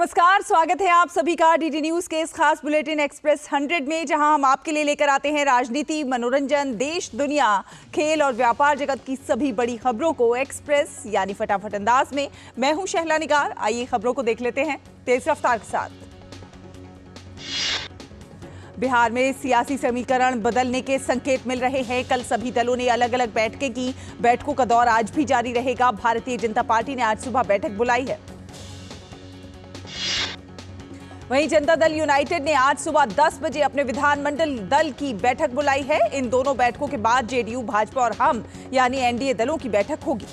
नमस्कार, स्वागत है आप सभी का डीडी न्यूज के इस खास बुलेटिन एक्सप्रेस 100 में, जहां हम आपके लिए लेकर आते हैं राजनीति, मनोरंजन, देश, दुनिया, खेल और व्यापार जगत की सभी बड़ी खबरों को एक्सप्रेस यानी फटाफट अंदाज में। मैं हूं शहला निगार। आइए खबरों को देख लेते हैं तेज रफ्तार के साथ। बिहार में सियासी समीकरण बदलने के संकेत मिल रहे हैं। कल सभी दलों ने अलग अलग बैठकें की। बैठकों का दौर आज भी जारी रहेगा। भारतीय जनता पार्टी ने आज सुबह बैठक बुलाई है। वहीं जनता दल यूनाइटेड ने आज सुबह 10 बजे अपने विधानमंडल दल की बैठक बुलाई है। इन दोनों बैठकों के बाद जेडीयू, भाजपा और हम यानी एनडीए दलों की बैठक होगी।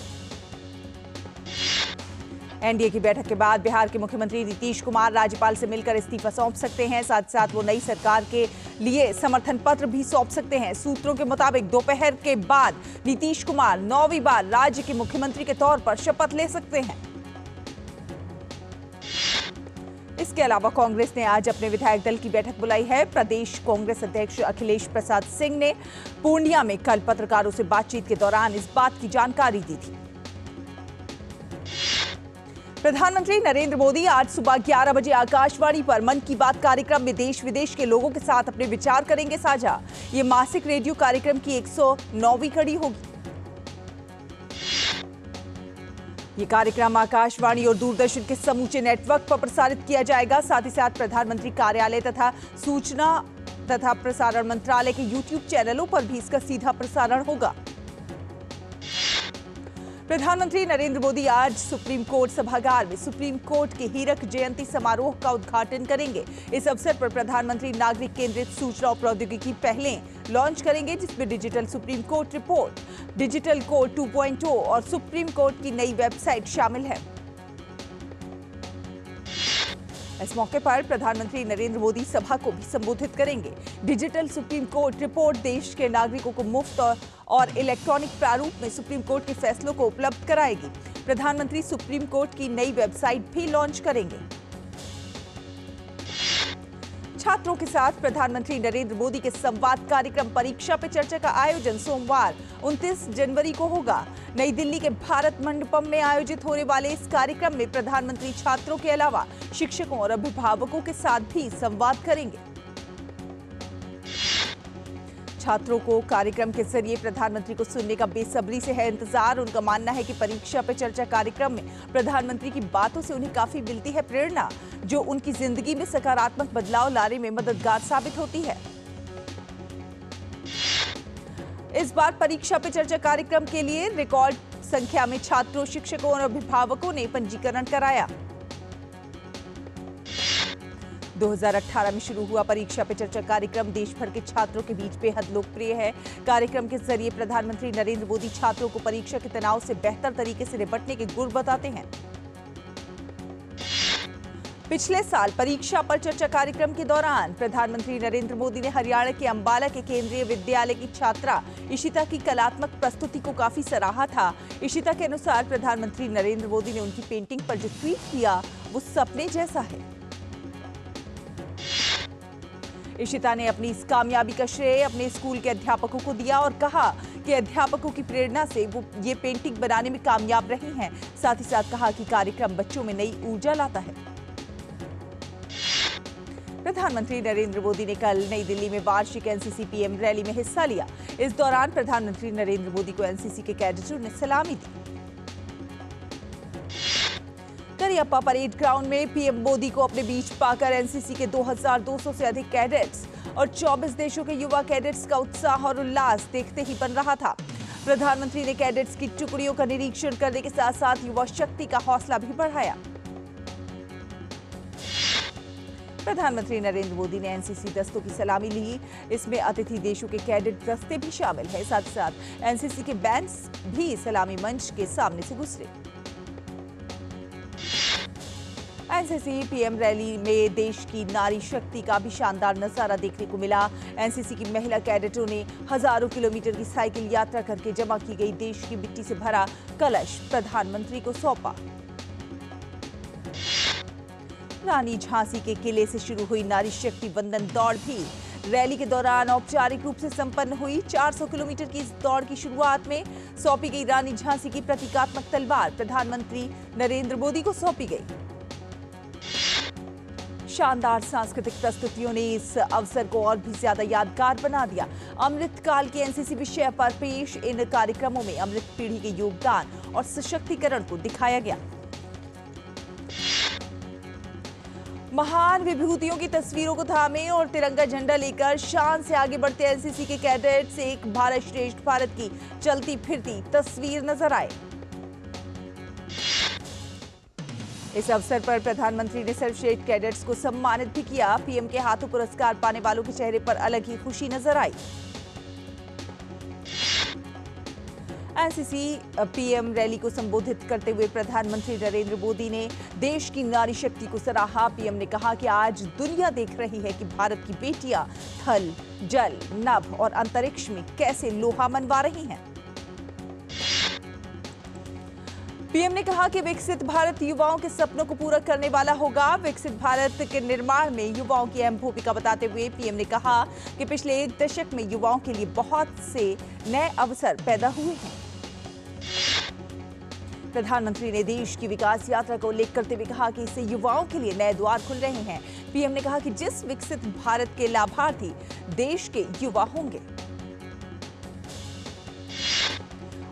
एनडीए की बैठक के बाद बिहार के मुख्यमंत्री नीतीश कुमार राज्यपाल से मिलकर इस्तीफा सौंप सकते हैं। साथ साथ वो नई सरकार के लिए समर्थन पत्र भी सौंप सकते हैं। सूत्रों के मुताबिक दोपहर के बाद नीतीश कुमार 9वीं बार राज्य के मुख्यमंत्री के तौर पर शपथ ले सकते हैं। इसके अलावा कांग्रेस ने आज अपने विधायक दल की बैठक बुलाई है। प्रदेश कांग्रेस अध्यक्ष अखिलेश प्रसाद सिंह ने पूर्णिया में कल पत्रकारों से बातचीत के दौरान इस बात की जानकारी दी थी। प्रधानमंत्री नरेंद्र मोदी आज सुबह 11 बजे आकाशवाणी पर मन की बात कार्यक्रम में देश विदेश के लोगों के साथ अपने विचार करेंगे साझा। ये मासिक रेडियो कार्यक्रम की 109वीं कड़ी होगी। ये कार्यक्रम आकाशवाणी और दूरदर्शन के समूचे नेटवर्क पर प्रसारित किया जाएगा। साथ ही साथ प्रधानमंत्री कार्यालय तथा सूचना तथा प्रसारण मंत्रालय के YouTube चैनलों पर भी इसका सीधा प्रसारण होगा। प्रधानमंत्री नरेंद्र मोदी आज सुप्रीम कोर्ट सभागार में सुप्रीम कोर्ट के हीरक जयंती समारोह का उद्घाटन करेंगे। इस अवसर पर प्रधानमंत्री नागरिक केंद्रित सूचना और प्रौद्योगिकी पहलें लॉन्च करेंगे, जिसमें digital supreme court report, digital court 2.0 और सुप्रीम कोर्ट की नई वेबसाइट शामिल है। इस मौके पर प्रधानमंत्री नरेंद्र मोदी सभा को भी संबोधित करेंगे। डिजिटल सुप्रीम कोर्ट रिपोर्ट देश के नागरिकों को मुफ्त और इलेक्ट्रॉनिक प्रारूप में सुप्रीम कोर्ट के फैसलों को उपलब्ध कराएगी। प्रधानमंत्री सुप्रीम कोर्ट की नई वेबसाइट भी लॉन्च करेंगे। छात्रों के साथ प्रधानमंत्री नरेंद्र मोदी के संवाद कार्यक्रम परीक्षा पे चर्चा का आयोजन सोमवार 29 जनवरी को होगा। नई दिल्ली के भारत मंडपम में आयोजित होने वाले इस कार्यक्रम में प्रधानमंत्री छात्रों के अलावा शिक्षकों और अभिभावकों के साथ भी संवाद करेंगे। छात्रों को कार्यक्रम के जरिए प्रधानमंत्री को सुनने का बेसब्री से है इंतजार। उनका मानना है कि परीक्षा पे चर्चा कार्यक्रम में प्रधानमंत्री की बातों से उन्हें काफी मिलती है प्रेरणा, जो उनकी जिंदगी में सकारात्मक बदलाव लाने में मददगार साबित होती है। इस बार परीक्षा पे चर्चा कार्यक्रम के लिए रिकॉर्ड संख्या में छात्रों, शिक्षकों और अभिभावकों ने पंजीकरण कराया। 2018 में शुरू हुआ परीक्षा पे चर्चा कार्यक्रम देश भर के छात्रों के बीच बेहद लोकप्रिय है। कार्यक्रम के जरिए प्रधानमंत्री नरेंद्र मोदी छात्रों को परीक्षा के तनाव से बेहतर तरीके से निपटने के गुर बताते हैं। पिछले साल परीक्षा पर चर्चा कार्यक्रम के दौरान प्रधानमंत्री नरेंद्र मोदी ने हरियाणा के अंबाला के केंद्रीय विद्यालय की छात्रा इशिता की कलात्मक प्रस्तुति को काफी सराहा था। इशिता के अनुसार प्रधानमंत्री नरेंद्र मोदी ने उनकी पेंटिंग पर जो ट्वीट किया वो सपने जैसा है। इशिता ने अपनी इस कामयाबी का श्रेय अपने स्कूल के अध्यापकों को दिया और कहा कि अध्यापकों की प्रेरणा से वो ये पेंटिंग बनाने में कामयाब रही हैं। साथ ही साथ कहा कि कार्यक्रम बच्चों में नई ऊर्जा लाता है। प्रधानमंत्री नरेंद्र मोदी ने कल नई दिल्ली में वार्षिक एनसीसी पीएम रैली में हिस्सा लिया। इस दौरान प्रधानमंत्री नरेंद्र मोदी को एनसीसी के कैडेटों ने सलामी दी। करियप्पा परेड ग्राउंड में पीएम मोदी को अपने बीच पाकर एनसीसी के 2200 से अधिक कैडेट्स और 24 देशों के युवा कैडेट्स का उत्साह और उल्लास देखते ही बन रहा था। प्रधानमंत्री ने कैडेट्स की टुकड़ियों का निरीक्षण करने के साथ साथ युवा शक्ति का हौसला भी बढ़ाया। प्रधानमंत्री नरेंद्र मोदी ने एनसीसी दस्तों की सलामी ली। इसमें अतिथि देशों के कैडेट दस्ते भी शामिल हैं। साथ ही साथ एनसीसी के बैंड्स भी सलामी मंच के सामने से गुजरे। एनसीसी पीएम रैली में देश की नारी शक्ति का भी शानदार नजारा देखने को मिला। एनसीसी की महिला कैडेटों ने हजारों किलोमीटर की साइकिल यात्रा करके जमा की गई देश की मिट्टी से भरा कलश प्रधानमंत्री को सौंपा। रानी झांसी के किले से शुरू हुई नारी शक्ति वंदन दौड़ भी रैली के दौरान औपचारिक रूप से संपन्न हुई। 400 किलोमीटर की इस दौड़ की शुरुआत में सौंपी गई रानी झांसी की प्रतीकात्मक तलवार प्रधानमंत्री नरेंद्र मोदी को सौंपी गई। शानदार सांस्कृतिक प्रस्तुतियों ने इस अवसर को और भी ज्यादा यादगार बना दिया। अमृतकाल के एनसीसी विषय पर पेश इन कार्यक्रमों में अमृत पीढ़ी के योगदान और सशक्तिकरण को दिखाया गया। महान विभूतियों की तस्वीरों को थामे और तिरंगा झंडा लेकर शान से आगे बढ़ते एनसीसी के कैडेट्स एक भारत श्रेष्ठ भारत की चलती फिरती तस्वीर नजर आए। इस अवसर पर प्रधानमंत्री ने सर्वश्रेष्ठ कैडेट्स को सम्मानित भी किया। पीएम के हाथों पुरस्कार पाने वालों के चेहरे पर अलग ही खुशी नजर आई। एनसीसी पीएम रैली को संबोधित करते हुए प्रधानमंत्री नरेंद्र मोदी ने देश की नारी शक्ति को सराहा। पीएम ने कहा कि आज दुनिया देख रही है कि भारत की बेटियां थल, जल, नभ और अंतरिक्ष में कैसे लोहा मनवा रही हैं। पीएम ने कहा कि विकसित भारत युवाओं के सपनों को पूरा करने वाला होगा। विकसित भारत के निर्माण में युवाओं की अहम भूमिका बताते हुए पीएम ने कहा कि पिछले एक दशक में युवाओं के लिए बहुत से नए अवसर पैदा हुए हैं। प्रधानमंत्री ने देश की विकास यात्रा का उल्लेख करते हुए कहा कि इससे युवाओं के लिए नए द्वार खुल रहे हैं। पीएम ने कहा कि जिस विकसित भारत के लाभार्थी देश के युवा होंगे।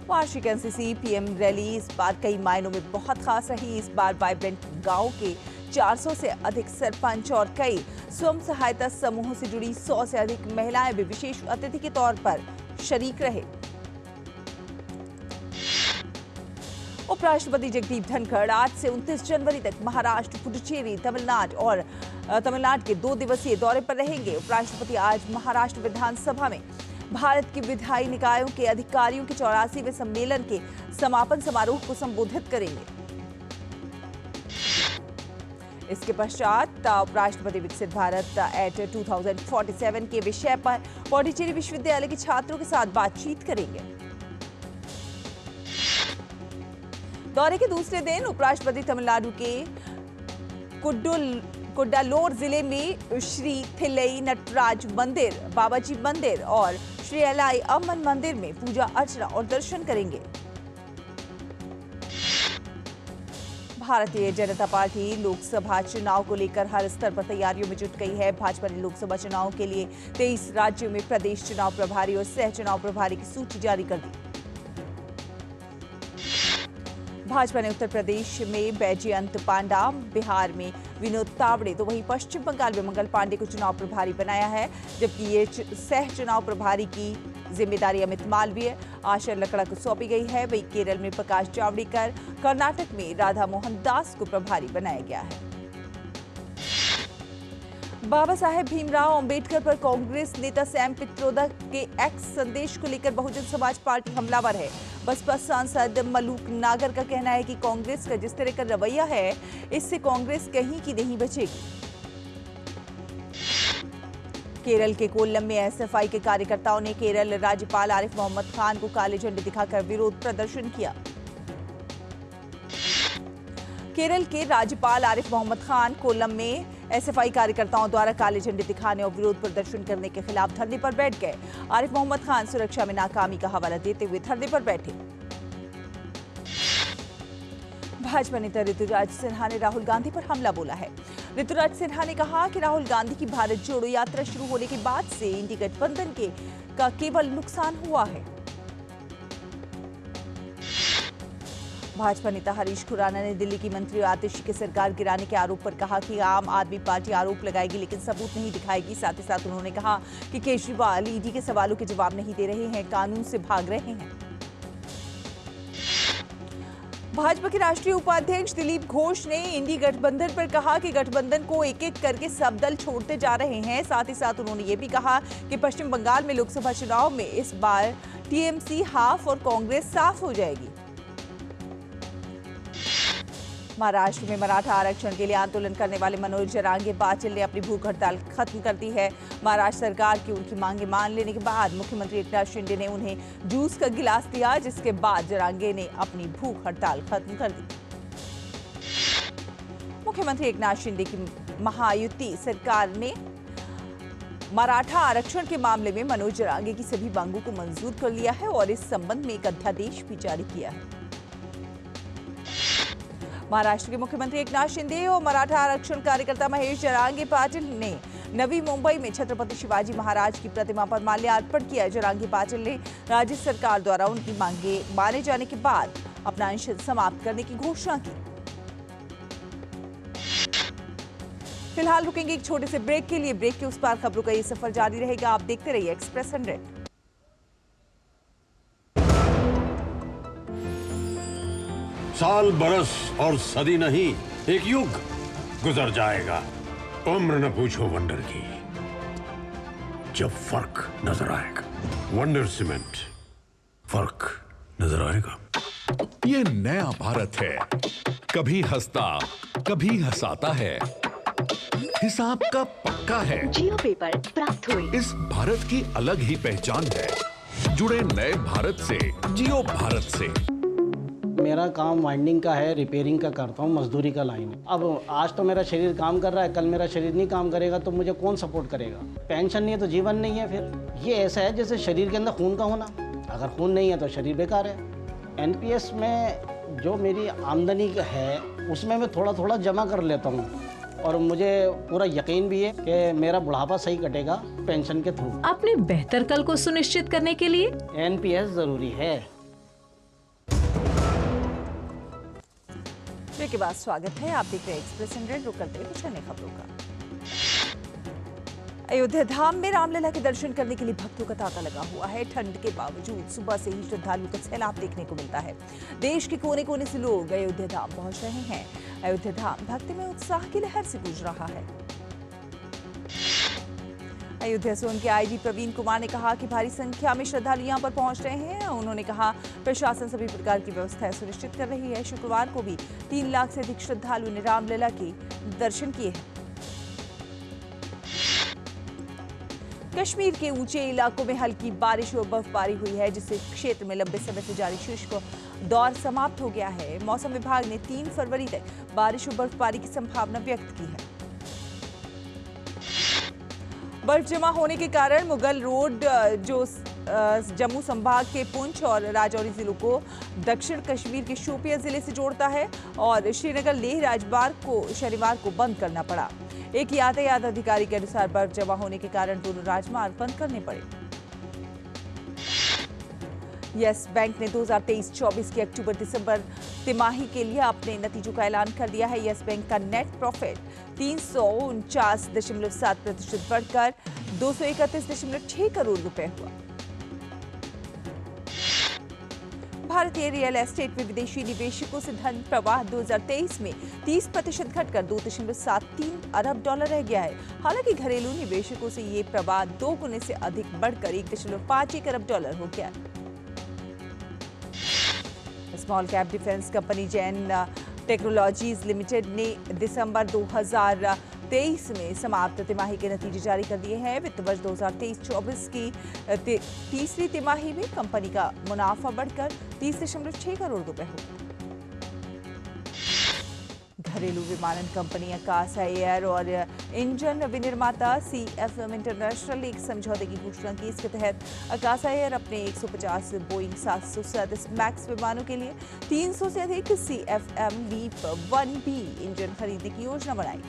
वार्षिक एनसीसी पीएम रैली इस बार कई मायनों में बहुत खास रही। इस बार वाइब्रेंट गांव के 400 से अधिक सरपंच और कई स्वयं सहायता समूहों से जुड़ी 100 से अधिक महिलाएं भी विशेष अतिथि के तौर पर शरीक रहे। उपराष्ट्रपति जगदीप धनखड़ आज से 29 जनवरी तक महाराष्ट्र, पुडुचेरी, तमिलनाडु के 2 दिवसीय दौरे पर रहेंगे। उपराष्ट्रपति आज महाराष्ट्र विधानसभा में भारत के विधायी निकायों के अधिकारियों के 84वें सम्मेलन के समापन समारोह को संबोधित करेंगे। इसके पश्चात उपराष्ट्रपति विकसित भारत एट 2047 के विषय पर पुडुचेरी विश्वविद्यालय के छात्रों के साथ बातचीत करेंगे। दौरे के दूसरे दिन उपराष्ट्रपति तमिलनाडु के कुड्डालोर जिले में श्री थिल्लई नटराज मंदिर, बाबाजी मंदिर और श्री एलाई अम्मन मंदिर में पूजा अर्चना और दर्शन करेंगे। भारतीय जनता पार्टी लोकसभा चुनाव को लेकर हर स्तर पर तैयारियों में जुट गई है। भाजपा ने लोकसभा चुनाव के लिए 23 राज्यों में प्रदेश चुनाव प्रभारी और सह चुनाव प्रभारी की सूची जारी कर दी। भाजपा ने उत्तर प्रदेश में बैजयंत पांडा, बिहार में विनोद तावड़े तो वहीं पश्चिम बंगाल में मंगल पांडे को चुनाव प्रभारी बनाया है, जबकि ये सह चुनाव प्रभारी की जिम्मेदारी अमित मालवीय, आशा लकड़ा को सौंपी गई है। वहीं केरल में प्रकाश जावड़ेकर, कर्नाटक में राधा मोहन दास को प्रभारी बनाया गया है। बाबा साहेब भीमराव अंबेडकर पर कांग्रेस नेता सैम पित्रोदा के एक्स संदेश को लेकर बहुजन समाज पार्टी हमलावर है। बसपा सांसद मलूक नागर का कहना है कि कांग्रेस का जिस तरह का रवैया है, इससे कांग्रेस कहीं की नहीं बचेगी। केरल के कोल्लम में एसएफआई के कार्यकर्ताओं ने केरल राज्यपाल आरिफ मोहम्मद खान को काले झंडे दिखाकर विरोध प्रदर्शन किया। केरल के राज्यपाल आरिफ मोहम्मद खान कोल्लम में एसएफआई कार्यकर्ताओं द्वारा काले झंडे दिखाने और विरोध प्रदर्शन करने के खिलाफ धरने पर बैठ गए। आरिफ मोहम्मद खान सुरक्षा में नाकामी का हवाला देते हुए धरने पर बैठे। भाजपा नेता ऋतुराज सिन्हा ने राहुल गांधी पर हमला बोला है। ऋतुराज सिन्हा ने कहा कि राहुल गांधी की भारत जोड़ो यात्रा शुरू होने के बाद से इंडी गठबंधन का केवल नुकसान हुआ है। भाजपा नेता हरीश खुराना ने दिल्ली की मंत्री आतिशी की सरकार गिराने के आरोप पर कहा कि आम आदमी पार्टी आरोप लगाएगी लेकिन सबूत नहीं दिखाएगी। साथ ही साथ उन्होंने कहा कि केजरीवाल ईडी के सवालों के जवाब नहीं दे रहे हैं, कानून से भाग रहे हैं। भाजपा के राष्ट्रीय उपाध्यक्ष दिलीप घोष ने इंडी गठबंधन पर कहा कि गठबंधन को एक एक करके सब दल छोड़ते जा रहे हैं। साथ ही साथ उन्होंने ये भी कहा कि पश्चिम बंगाल में लोकसभा चुनाव में इस बार टीएमसी हाफ और कांग्रेस साफ हो जाएगी। महाराष्ट्र में मराठा आरक्षण के लिए आंदोलन करने वाले मनोज जरांगे पाटिल ने अपनी भूख हड़ताल खत्म कर दी है। महाराष्ट्र सरकार की उनकी मांगे मान लेने के बाद मुख्यमंत्री एकनाथ शिंदे ने उन्हें जूस का गिलास दिया, जिसके बाद जरांगे ने अपनी भूख हड़ताल खत्म कर दी। मुख्यमंत्री एकनाथ शिंदे की महायुति सरकार ने मराठा आरक्षण के मामले में मनोज जरांगे की सभी मांगों को मंजूर कर लिया है और इस संबंध में एक अध्यादेश भी जारी किया है। महाराष्ट्र के मुख्यमंत्री एकनाथ शिंदे और मराठा आरक्षण कार्यकर्ता महेश जरांगे पाटिल ने नवी मुंबई में छत्रपति शिवाजी महाराज की प्रतिमा पर माल्यार्पण किया। जरांगे पाटिल ने राज्य सरकार द्वारा उनकी मांगे माने जाने के बाद अपना अनशन समाप्त करने की घोषणा की। फिलहाल रुकेंगे एक छोटे से ब्रेक के लिए। ब्रेक के उस पार खबरों का ये सफर जारी रहेगा। आप देखते रहिए एक्सप्रेस 100। साल बरस और सदी नहीं, एक युग गुजर जाएगा। उम्र न पूछो वंडर की, जब फर्क नजर आएगा। वंडर सीमेंट, फर्क नजर आएगा। ये नया भारत है, कभी हंसता कभी हंसाता है, हिसाब का पक्का है। जियो पेपर प्राप्त हुई। इस भारत की अलग ही पहचान है। जुड़े नए भारत से, जियो भारत से। मेरा काम वाइंडिंग का है, रिपेयरिंग का करता हूँ, मजदूरी का लाइन है। अब आज तो मेरा शरीर काम कर रहा है, कल मेरा शरीर नहीं काम करेगा तो मुझे कौन सपोर्ट करेगा? पेंशन नहीं है तो जीवन नहीं है। फिर ये ऐसा है जैसे शरीर के अंदर खून का होना, अगर खून नहीं है तो शरीर बेकार है। एनपीएस में जो मेरी आमदनी है उसमें मैं थोड़ा थोड़ा जमा कर लेता हूँ और मुझे पूरा यकीन भी है कि मेरा बुढ़ापा सही कटेगा पेंशन के थ्रू। अपने बेहतर कल को सुनिश्चित करने के लिए एनपीएस जरूरी है। ब्रेक के बाद स्वागत है। आप देख रहे हैं एक्सप्रेस 100। रुक करते हैं कुछ अन्य खबरों का। अयोध्या धाम में रामलला के दर्शन करने के लिए भक्तों का तांता लगा हुआ है। ठंड के बावजूद सुबह से ही श्रद्धालुओं का सैलाब देखने को मिलता है। देश के कोने कोने से लोग अयोध्या धाम पहुंच रहे हैं। अयोध्या धाम भक्ति में उत्साह की लहर से गूंज रहा है। अयोध्या जोन के आईजी प्रवीण कुमार ने कहा कि भारी संख्या में श्रद्धालु यहां पर पहुंच रहे हैं। उन्होंने कहा प्रशासन सभी प्रकार की व्यवस्थाएं सुनिश्चित कर रही है। शुक्रवार को भी 3 लाख से अधिक श्रद्धालुओं ने रामलला के दर्शन किए हैं। कश्मीर के ऊंचे इलाकों में हल्की बारिश और बर्फबारी हुई है, जिससे क्षेत्र में लंबे समय से जारी शुष्क दौर समाप्त हो गया है। मौसम विभाग ने 3 फरवरी तक बारिश और बर्फबारी की संभावना व्यक्त की है। बर्फ जमा होने के कारण मुगल रोड जो जम्मू संभाग के पुंछ और राजौरी जिलों को दक्षिण कश्मीर के शोपियां जिले से जोड़ता है और श्रीनगर लेह राजमार्ग को शनिवार को बंद करना पड़ा। एक यातायात अधिकारी के अनुसार बर्फ जमा होने के कारण दोनों राजमार्ग बंद करने पड़े। यस बैंक ने 2023-24 की अक्टूबर-दिसंबर तिमाही के लिए अपने नतीजों का ऐलान कर दिया है। यस बैंक का नेट प्रॉफिट 349.7% बढ़कर 231.6 करोड़ रुपए हुआ। भारतीय रियल एस्टेट में विदेशी निवेशकों से धन प्रवाह 2023 में 30% घटकर 2.73 अरब डॉलर रह गया है। हालांकि घरेलू निवेशकों से ये प्रवाह 2 गुने से अधिक बढ़कर 1.51 अरब डॉलर हो गया। Small cap defence company Jain technologies limited ने दिसंबर 2023 में समाप्त तिमाही के नतीजे जारी कर दिए हैं। वित्त वर्ष 2023-24 की तीसरी तिमाही में कंपनी का मुनाफा बढ़कर 30.6 करोड़ रुपए हो। घरेलू विमानन कंपनी आकाशा एयर और इंजन विनिर्माता CFM इंटरनेशनल ने एक समझौते की घोषणा की। इसके तहत आकाशा एयर अपने 150 बोइंग 737 मैक्स विमानों के लिए 300 से अधिक CFM लीप 1B इंजन खरीदने की योजना बनाई।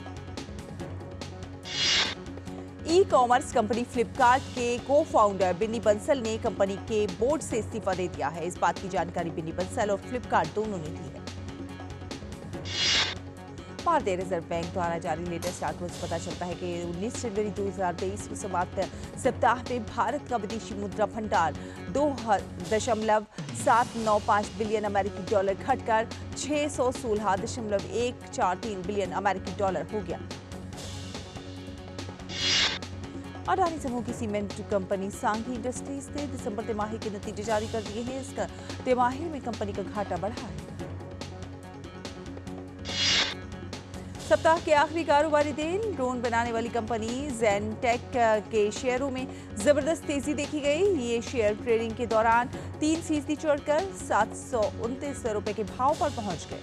ई कॉमर्स कंपनी फ्लिपकार्ट के को फाउंडर बिन्नी बंसल ने कंपनी के बोर्ड से इस्तीफा दे दिया है। इस बात की जानकारी बिन्नी बंसल और फ्लिपकार्ट दोनों ने दी है। भारतीय रिजर्व बैंक द्वारा जारी लेटेस्ट आंकड़ों से पता चलता है कि 19 जनवरी 2023 को समाप्त सप्ताह में भारत का विदेशी मुद्रा भंडार 2.795 बिलियन अमेरिकी डॉलर घटकर 616.143 बिलियन अमेरिकी डॉलर हो गया। अडानी समूह की सीमेंट कंपनी सांघी इंडस्ट्रीज ने दिसंबर तिमाही के नतीजे जारी कर दिए हैं। इसका तिमाही में कंपनी का घाटा बढ़ा है। सप्ताह के आखिरी कारोबारी दिन ड्रोन बनाने वाली कंपनी ज़ेनटेक के शेयरों में जबरदस्त तेजी देखी गई। ये शेयर ट्रेडिंग के दौरान 3% चढ़कर 729 रुपए के भाव पर पहुंच गए।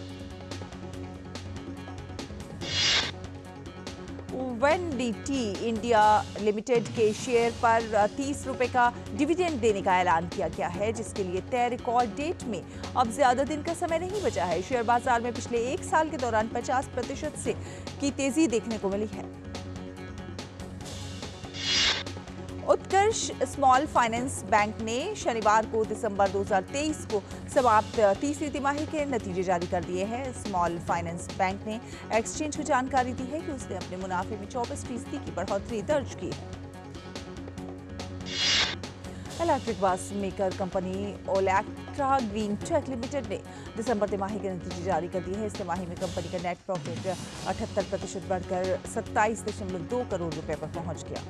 ONDT इंडिया लिमिटेड के शेयर पर 30 रुपए का डिविडेंड देने का ऐलान किया गया है, जिसके लिए तय रिकॉर्ड डेट में अब ज्यादा दिन का समय नहीं बचा है। शेयर बाजार में पिछले एक साल के दौरान 50% से की तेजी देखने को मिली है। उत्कर्ष स्मॉल फाइनेंस बैंक ने शनिवार को दिसंबर 2023 को समाप्त तीसरी तिमाही के नतीजे जारी कर दिए हैं। स्मॉल फाइनेंस बैंक ने एक्सचेंज को जानकारी दी है कि उसने अपने मुनाफे में 24% की बढ़ोतरी दर्ज की है। Electric bus maker company Olectra green tech limited ने दिसंबर तिमाही के नतीजे जारी कर दिए हैं। इस तिमाही में कंपनी का नेट प्रॉफिट 78% बढ़कर 27.2 करोड़ रुपए पर पहुंच गया।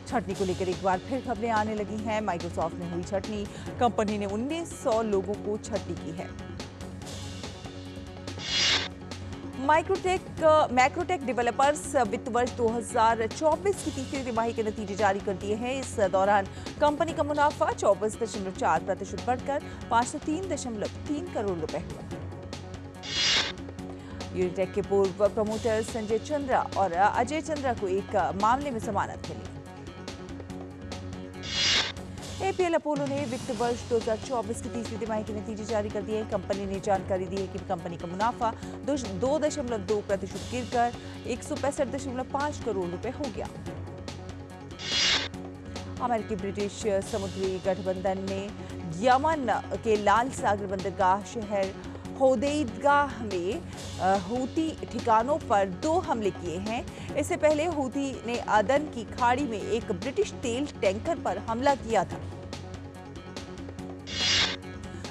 छटनी को लेकर एक बार फिर खबरें आने लगी हैं। माइक्रोसॉफ्ट में हुई छटनी, कंपनी ने 1900 लोगों को छटनी की है। मैक्रोटेक डेवलपर्स वित्त वर्ष 2024 की तीसरी तिमाही के नतीजे जारी कर दिए हैं। इस दौरान कंपनी का मुनाफा 24.4% बढ़कर 503.3 करोड़ रुपए हुआ। यूनिटेक के पूर्व प्रमोटर संजय चंद्रा और अजय चंद्रा को एक मामले में जमानत मिली। एपीएल अपोलो ने वित्त वर्ष 2024 की तीसरी तिमाही के नतीजे जारी कर दिए। कंपनी ने जानकारी दी है कि कंपनी का मुनाफा 2.2% गिरकर 165.5 करोड़ रुपए हो गया। अमेरिकी ब्रिटिश समुद्री गठबंधन ने यमन के लाल सागर बंदरगाह शहर होदेइदा में हूती ठिकानों पर 2 हमले किए हैं। इससे पहले हूती ने अदन की खाड़ी में एक ब्रिटिश तेल टैंकर पर हमला किया था।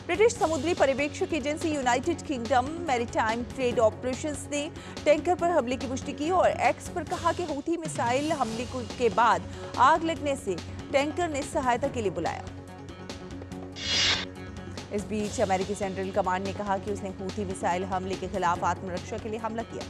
ब्रिटिश समुद्री पर्यवेक्षक agency United kingdom maritime trade operations ने टैंकर पर हमले की पुष्टि की और एक्स पर कहा कि हूती मिसाइल हमले के बाद आग लगने से टैंकर ने सहायता के लिए बुलाया। इस बीच अमेरिकी सेंट्रल कमांड ने कहा कि उसने हूती मिसाइल हमले के खिलाफ आत्मरक्षा के लिए हमला किया।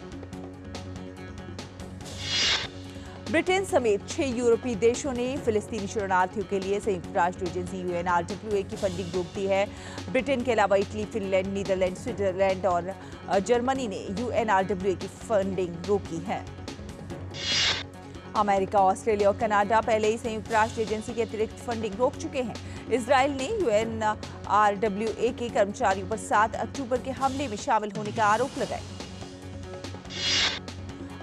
ब्रिटेन समेत 6 यूरोपीय देशों ने फिलिस्तीनी शरणार्थियों के लिए संयुक्त राष्ट्र एजेंसी UNRWA की फंडिंग रोक दी है। ब्रिटेन के अलावा इटली, फिनलैंड, नीदरलैंड, स्विट्जरलैंड और जर्मनी ने UNRWA की फंडिंग रोकी है। अमेरिका, ऑस्ट्रेलिया और कनाडा पहले ही संयुक्त राष्ट्र एजेंसी की अतिरिक्त फंडिंग रोक चुके हैं। इजराइल ने UNRWA के कर्मचारियों पर 7 अक्टूबर के हमले में शामिल होने का आरोप लगाया।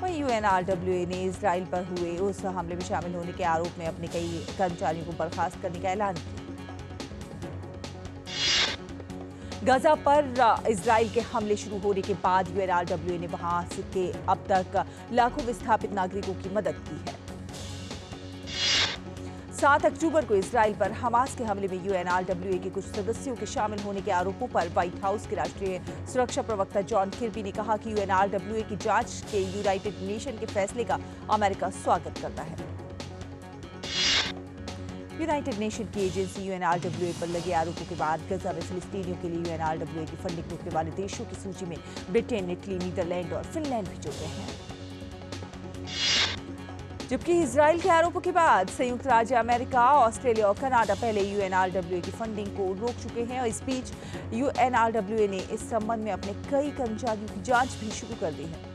वहीं UNRWA ने इजराइल पर हुए उस हमले में शामिल होने के आरोप में अपने कई कर्मचारियों को बर्खास्त करने का ऐलान किया। गाजा पर इजराइल के हमले शुरू होने के बाद UNRWA ने वहां के अब तक लाखों विस्थापित नागरिकों की मदद की है। 7 अक्टूबर को इजराइल पर हमास के हमले में UNRWA के कुछ सदस्यों के शामिल होने के आरोपों पर व्हाइट हाउस के राष्ट्रीय सुरक्षा प्रवक्ता जॉन किर्बी ने कहा कि UNRWA की जांच के यूनाइटेड नेशन के फैसले का अमेरिका स्वागत करता है। यूनाइटेड नेशन की एजेंसी UNRWA पर लगे आरोपों के बाद गजा में फिलिस्तीनियों के लिए UNRWA की फंडिंग रोकने वाले देशों की सूची में ब्रिटेन, इटली, नीदरलैंड और फिनलैंड भी जुड़ गए हैं। जबकि इजराइल के आरोपों के बाद संयुक्त राज्य अमेरिका, ऑस्ट्रेलिया और कनाडा पहले UNRWA की फंडिंग को रोक चुके हैं और इस बीच UNRWA ने इस संबंध में अपने कई कर्मचारियों की जांच भी शुरू कर दी है।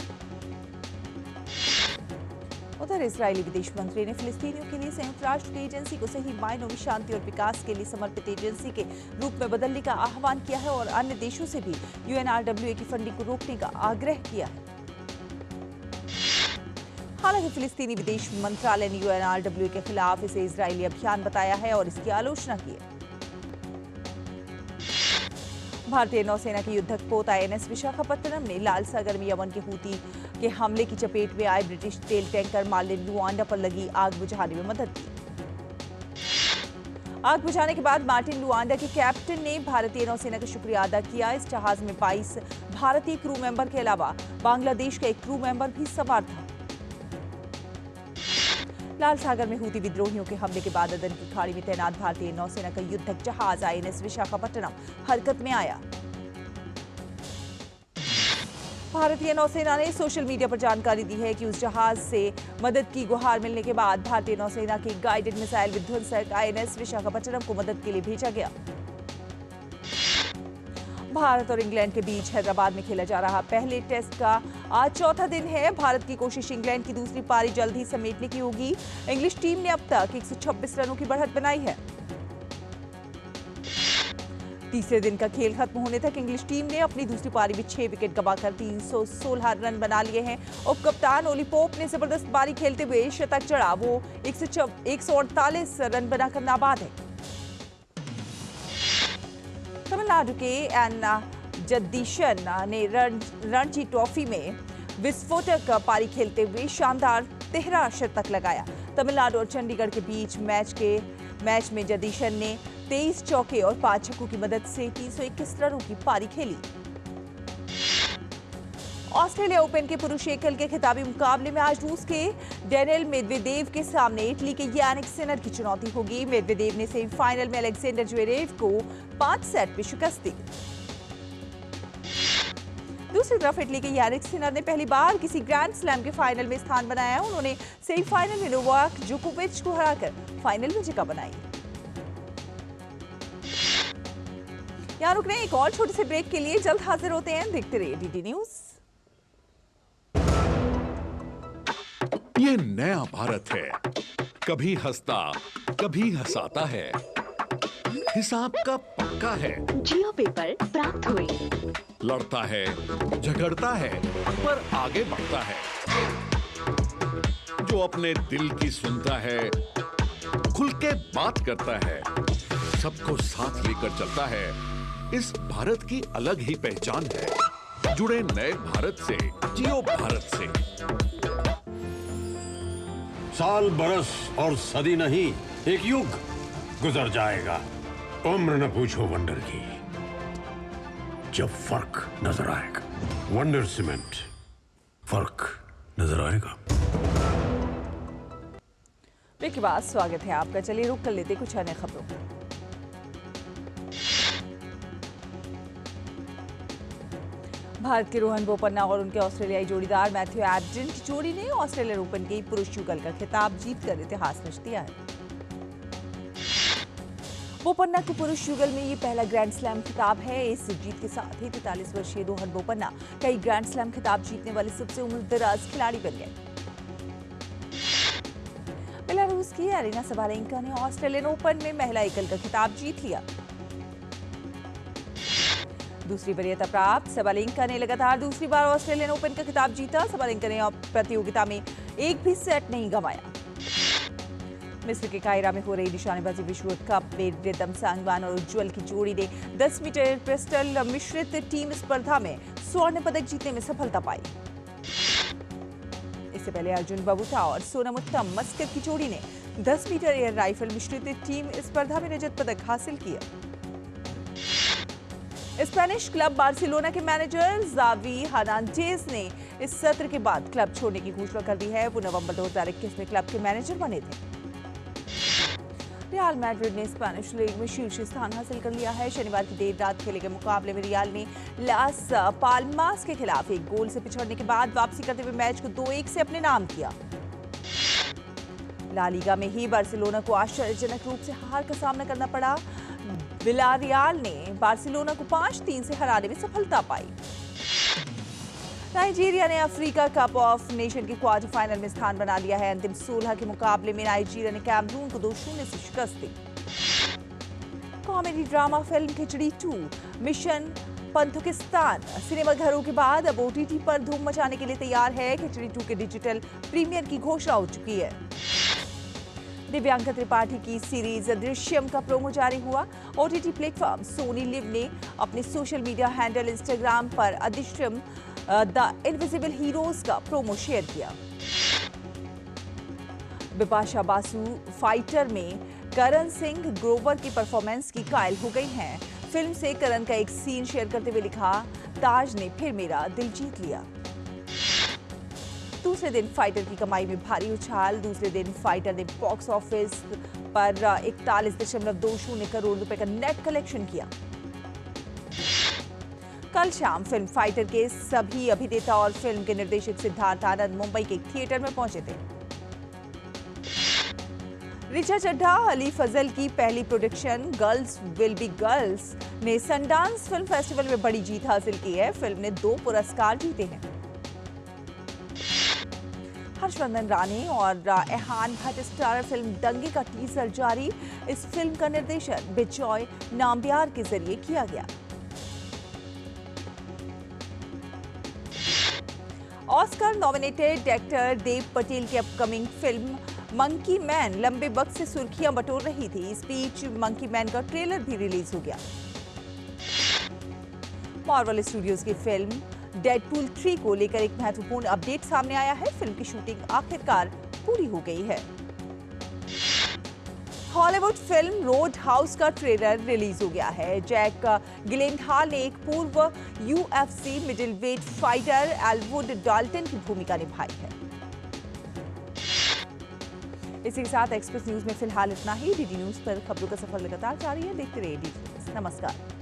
उधर इजरायली विदेश मंत्री ने फिलिस्तीनियों के लिए संयुक्त राष्ट्र की एजेंसी को सही मायनों में शांति और विकास के लिए समर्पित एजेंसी के रूप में बदलने का आह्वान किया है और अन्य देशों से भी UNRWA की फंडिंग को रोकने का आग्रह किया है। हालांकि फिलिस्तीनी विदेश मंत्रालय ने UNRWA के खिलाफ इसे इजरायली अभियान बताया है और इसकी आलोचना की है। भारतीय नौसेना के युद्धक पोत INS विशाखापत्तनम ने लाल सागर में यमन के हूती के हमले की चपेट में आए ब्रिटिश तेल टैंकर मार्लिन लुआंडा पर लगी आग बुझाने में मदद की। आग बुझाने के बाद मार्टिन लुआंडा के कैप्टन ने भारतीय नौसेना का शुक्रिया अदा किया। इस जहाज में 22 भारतीय क्रू मेंबर के अलावा बांग्लादेश का एक क्रू मेंबर भी सवार था। लाल सागर में हूती विद्रोहियों के हमले के बाद अदन की खाड़ी में तैनात भारतीय नौसेना का युद्धक जहाज INS विशाखापट्टनम हरकत में आया। भारतीय नौसेना ने सोशल मीडिया पर जानकारी दी है कि उस जहाज से मदद की गुहार मिलने के बाद भारतीय नौसेना की गाइडेड मिसाइल विध्वंसक INS विशाखापट्टनम को मदद के लिए भेजा गया। भारत और इंग्लैंड के बीच हैदराबाद में खेला जा रहा पहले टेस्ट का आज चौथा दिन है। भारत की कोशिश इंग्लैंड की दूसरी पारी जल्द ही समेटने की होगी। इंग्लिश टीम ने अब तक 126 रनों की बढ़त बनाई है। तीसरे दिन का खेल खत्म होने तक इंग्लिश टीम ने अपनी दूसरी पारी में 6 विकेट गंवाकर 316 रन बना लिए हैं। उप कप्तान ओली पोप ने जबरदस्त पारी खेलते हुए शतक जड़ा। वो 148 रन बनाकर नाबाद है। तमिलनाडु के एन जगदीशन ने रणजी ट्रॉफी में विस्फोटक पारी खेलते हुए शानदार 13 शतक लगाया। तमिलनाडु और चंडीगढ़ के बीच मैच में जगदीशन ने 23 चौके और 5 छक्कों की मदद से 321 रनों की पारी खेली। ऑस्ट्रेलिया ओपन के पुरुष एकल के खिताबी मुकाबले में आज रूस के डेनिल मेदवेदेव के सामने इटली के यानिक सिनर की चुनौती होगी। मेदवेदेव ने सेमीफाइनल में अलेक्जेंडर ज्वेरेव को 5 सेट में शिकस्त दी। दूसरी तरफ इटली के यानिक सिनर ने पहली बार किसी ग्रैंड स्लैम के फाइनल में स्थान बनाया। उन्होंने सेमीफाइनल में नोवाक जोकोविच को हराकर फाइनल में जगह बनाई। यहाँ रुक रहे हैं, एक और छोटे से ब्रेक के लिए जल्द हाजिर होते हैं। देखते रहिए डीडी न्यूज। ये नया भारत है, कभी हंसता कभी हंसाता है, हिसाब का पक्का है। जियो पेपर प्राप्त हुए। लड़ता है, झगड़ता है, पर आगे बढ़ता है। जो अपने दिल की सुनता है, खुल के बात करता है, सबको साथ लेकर चलता है। इस भारत की अलग ही पहचान है। जुड़े नए भारत से, जियो भारत से। साल बरस और सदी नहीं, एक युग गुजर जाएगा। उम्र न पूछो वंडर की, जब फर्क नजर आएगा। वंडर सीमेंट, फर्क नजर आएगा। ब्रेक के बाद स्वागत है आपका। चलिए रुक कर लेते कुछ अन्य खबरों को। भारत के रोहन बोपन्ना और उनके ऑस्ट्रेलियाई जोड़ीदार मैथ्यू एबडन की जोड़ी ने ऑस्ट्रेलियन ओपन के पुरुष युगल का खिताब जीतकर इतिहास रच दिया है। बोपन्ना के पुरुष युगल में ये पहला ग्रैंड स्लैम खिताब है। इस जीत के साथ ही 43 वर्षीय रोहन बोपन्ना कई ग्रैंड स्लैम खिताब जीतने वाले सबसे उम्रदराज खिलाड़ी बन गए। बेलारूस की एरिना सबालेंका ने ऑस्ट्रेलियन ओपन में महिला एकल का खिताब जीत लिया। दूसरी वरीयता प्राप्त सबालेंका ने लगातार दूसरी बार ऑस्ट्रेलियन ओपन का खिताब जीता। सबालेंका ने प्रतियोगिता में एक भी सेट नहीं गंवाया। मिस्र के कायरा में हो रही निशानेबाजी विश्व कप में रिदम सांगवान और उज्जवल की जोड़ी ने 10 मीटर पिस्टल मिश्रित टीम स्पर्धा में स्वर्ण पदक जीतने में सफलता पाई। इससे पहले अर्जुन बबूता और सोनम उत्तम मस्कत की जोड़ी ने 10 मीटर एयर राइफल मिश्रित टीम स्पर्धा में रजत पदक हासिल किया। स्पेनिश क्लब बार्सिलोना के मैनेजर जावी हर्नांडेज ने इस सत्र के बाद क्लब छोड़ने की घोषणा कर दी है। वो नवंबर 2021 में क्लब के मैनेजर बने थे। रियल मैड्रिड ने स्पेनिश लीग में शीर्ष स्थान हासिल कर लिया है। शनिवार की देर रात खेले गए मुकाबले में रियल ने लास पाल्मास के खिलाफ एक गोल से पिछड़ने के बाद वापसी करते हुए मैच को 2-1 से अपने नाम किया। ला लीगा में ही बार्सिलोना को आश्चर्यजनक रूप से हार का सामना करना पड़ा। विलारियाल ने बार्सिलोना को 5-3 से हराने में सफलता पाई। नाइजीरिया ने अफ्रीका कप ऑफ नेशन के क्वार्टर फाइनल में स्थान बना लिया है। अंतिम 16 के मुकाबले में नाइजीरिया ने कैमरून को 2-0 से शिकस्त दी। कॉमेडी ड्रामा फिल्म खिचड़ी 2 मिशन पंथुकिस्तान सिनेमाघरों के बाद अब OTT पर धूम मचाने के लिए तैयार है। खिचड़ी 2 के डिजिटल प्रीमियर की घोषणा हो चुकी है। दिव्यांका त्रिपाठी की सीरीज दृश्यम का प्रोमो जारी हुआ। OTT प्लेटफॉर्म सोनी लिव ने अपने सोशल मीडिया हैंडल इंस्टाग्राम पर अदृश्यम द इनविजिबल हीरोज का प्रोमो शेयर किया। बिपाशा बासु फाइटर में करण सिंह ग्रोवर की परफॉर्मेंस की कायल हो गई हैं। फिल्म से करण का एक सीन शेयर करते हुए लिखा, ताज ने फिर मेरा दिल जीत लिया। दूसरे दिन फाइटर की कमाई में भारी उछाल। दूसरे दिन फाइटर ने बॉक्स ऑफिस पर 41.20 करोड़ रुपए का नेट कलेक्शन किया। कल शाम फिल्म फाइटर के सभी अभिनेता और फिल्म के निर्देशक सिद्धार्थ आनंद मुंबई के एक थिएटर में पहुंचे थे। ऋचा चड्ढा अली फजल की पहली production girls will be girls ने सनडांस फिल्म फेस्टिवल में बड़ी जीत हासिल की है। फिल्म ने 2 पुरस्कार जीते हैं। हर्षवर्धन राणे और एहान भट्ट स्टारर फिल्म दंगे का टीजर जारी। इस फिल्म का निर्देशन बिजॉय नाम्बियार के जरिए किया गया। Oscar nominated actor Dev Patel की अपकमिंग फिल्म मंकी मैन लंबे वक्त से सुर्खियां बटोर रही थी। इस बीच मंकी मैन का ट्रेलर भी रिलीज हो गया। मार्वल स्टूडियोज की फिल्म डेडपूल 3 को लेकर एक महत्वपूर्ण अपडेट सामने आया है। फिल्म की शूटिंग आखिरकार पूरी हो गई है। हॉलीवुड फिल्म रोड हाउस का ट्रेलर रिलीज हो गया है। जैक गिलेनहॉल ने एक पूर्व UFC middleweight fighter Elwood Dalton की भूमिका निभाई है। इसी के साथ एक्सप्रेस न्यूज में फिलहाल इतना ही। डीडी न्यूज पर खबरों का सफर लगातार जारी है। देखते रहिए डीडी न्यूज। नमस्कार।